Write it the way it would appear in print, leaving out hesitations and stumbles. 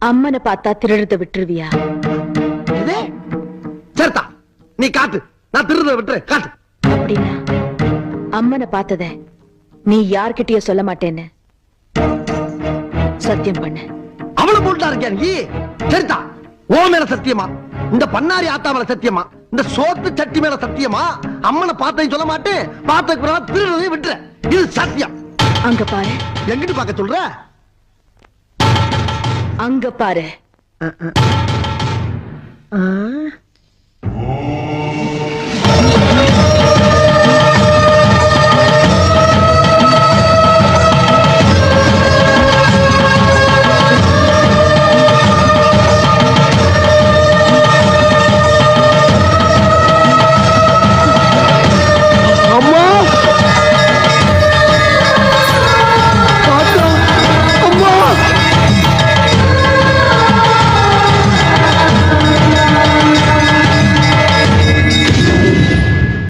அம்மனை பார்த்தா திருடுறத விட்டுருவியா? சரிதா, நீ காட்டு, நான் திருடுறத விட்டுரு, காட்டு. அப்படின்னா அம்மனை பார்த்தத நீ யார்கிட்டயோ சொல்ல மாட்டேன்னு சத்தியம் பண்ண. அவளை போட்டா இருக்கியா நீ? சரிதா, ஓ மேல சத்தியமா, இந்த பண்ணாரி ஆத்தா மேல சத்தியமா, இந்த சோத்து சட்டி மேல சத்தியமா, அம்மனை பார்த்தேன்னு சொல்ல மாட்டேன், பார்த்த திருடுறதையும் விட்டுற. இது சத்தியம். அங்க பாரு. எங்கிட்டு பார்க்க சொல்ற? அங்க பாரு.